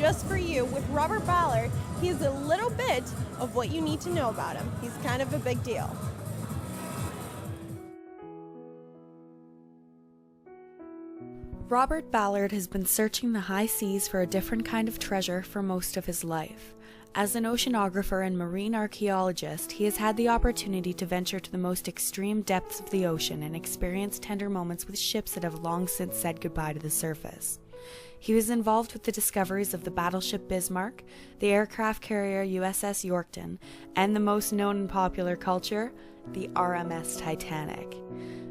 just for you with Robert Ballard. He's a little bit of what you need to know about him. He's kind of a big deal. Robert Ballard has been searching the high seas for a different kind of treasure for most of his life. As an oceanographer and marine archaeologist, he has had the opportunity to venture to the most extreme depths of the ocean and experience tender moments with ships that have long since said goodbye to the surface. He was involved with the discoveries of the battleship Bismarck, the aircraft carrier USS Yorkton, and the most known and popular culture, the RMS Titanic.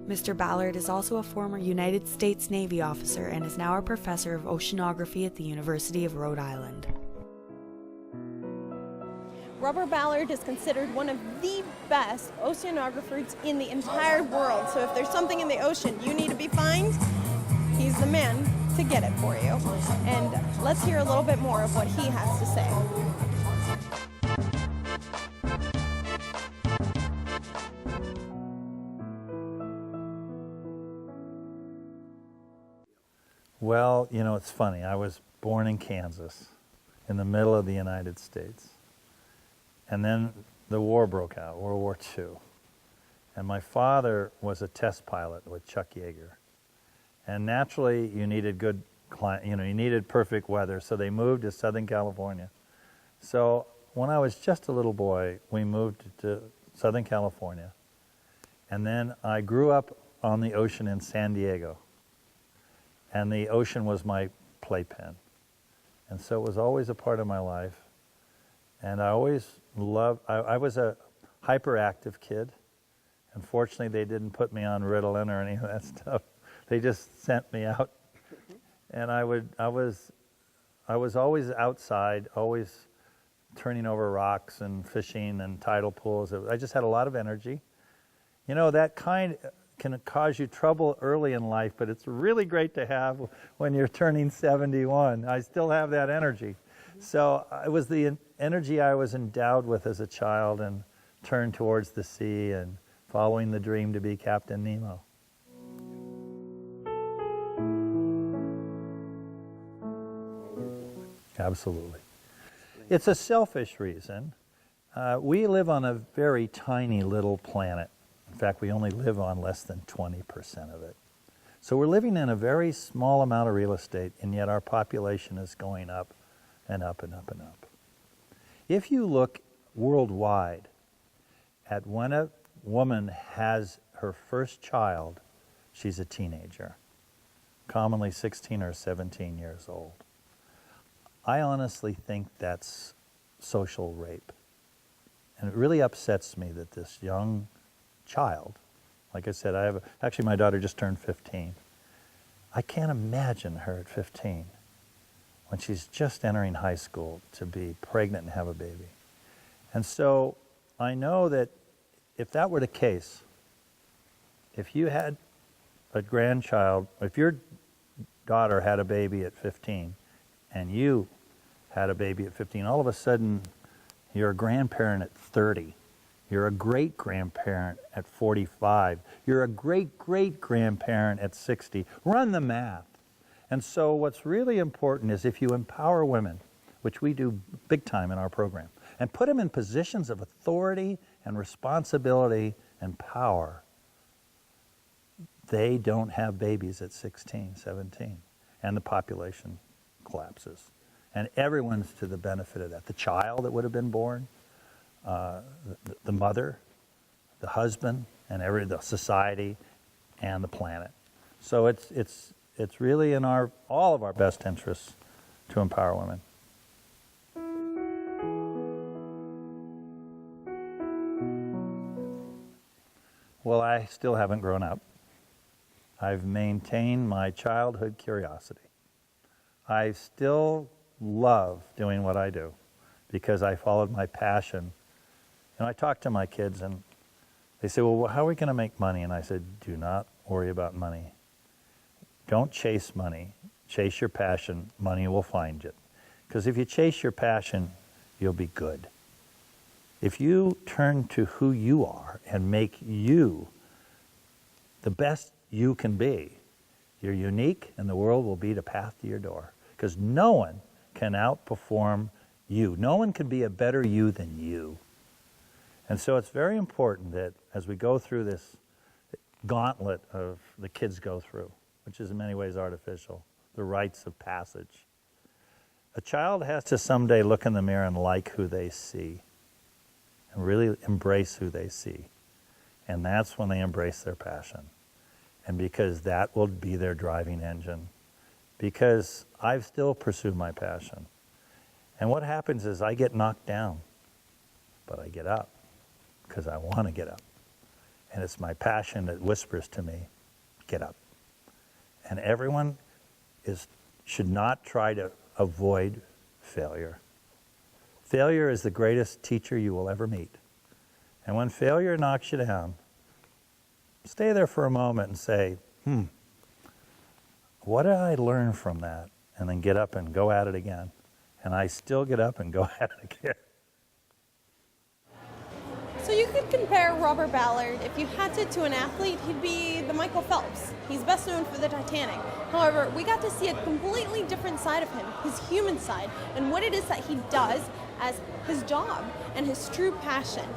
Mr. Ballard is also a former United States Navy officer and is now a professor of oceanography at the University of Rhode Island. Robert Ballard is considered one of the best oceanographers in the entire world. So if there's something in the ocean you need to be found, he's the man to get it for you. And let's hear a little bit more of what he has to say. Well, you know, it's funny. I was born in Kansas, in the middle of the United States. And then the war broke out, World War II. And my father was a test pilot with Chuck Yeager. And naturally, you needed you needed perfect weather, so they moved to Southern California. So when I was just a little boy, we moved to Southern California. And then I grew up on the ocean in San Diego. And the ocean was my playpen. And so it was always a part of my life. And I always loved, I was a hyperactive kid. Unfortunately, they didn't put me on Ritalin or any of that stuff. They just sent me out. And I was always outside, always turning over rocks and fishing and tidal pools. I just had a lot of energy. You know, that kind can cause you trouble early in life, but it's really great to have when you're turning 71. I still have that energy. So it was the energy I was endowed with as a child and turned towards the sea and following the dream to be Captain Nemo. Absolutely. It's a selfish reason. We live on a very tiny little planet. In fact, we only live on less than 20% of it. So we're living in a very small amount of real estate, and yet our population is going up and up and up and up. If you look worldwide at when a woman has her first child, she's a teenager, commonly 16 or 17 years old. I honestly think that's social rape. And it really upsets me that this young child, like I said, actually my daughter just turned 15. I can't imagine her at 15 when she's just entering high school to be pregnant and have a baby. And so I know that if that were the case, if you had a grandchild, if your daughter had a baby at 15 and you had a baby at 15, all of a sudden you're a grandparent at 30. You're a great-grandparent at 45. You're a great-great-grandparent at 60. Run the math. And so what's really important is if you empower women, which we do big time in our program, and put them in positions of authority and responsibility and power, they don't have babies at 16, 17, and the population collapses. And everyone's to the benefit of that. The child that would have been born, the mother, the husband, and the society, and the planet. So it's really in all of our best interests to empower women. Well, I still haven't grown up. I've maintained my childhood curiosity. I still love doing what I do because I followed my passion. And I talk to my kids and they say, well, how are we going to make money? And I said, do not worry about money. Don't chase money. Chase your passion. Money will find you. Because if you chase your passion, you'll be good. If you turn to who you are and make you the best you can be, you're unique and the world will beat a path to your door. Because no one can outperform you. No one can be a better you than you. And so it's very important that as we go through this gauntlet of the kids go through, which is in many ways artificial, the rites of passage, a child has to someday look in the mirror and like who they see and really embrace who they see. And that's when they embrace their passion. And because that will be their driving engine. Because I still pursue my passion. And what happens is I get knocked down, but I get up because I want to get up. And it's my passion that whispers to me, get up. And everyone should not try to avoid failure. Failure is the greatest teacher you will ever meet. And when failure knocks you down, stay there for a moment and say, what did I learn from that? And then get up and go at it again. And I still get up and go at it again. So you could compare Robert Ballard, if you had to an athlete, he'd be the Michael Phelps. He's best known for the Titanic. However, we got to see a completely different side of him, his human side, and what it is that he does as his job and his true passion.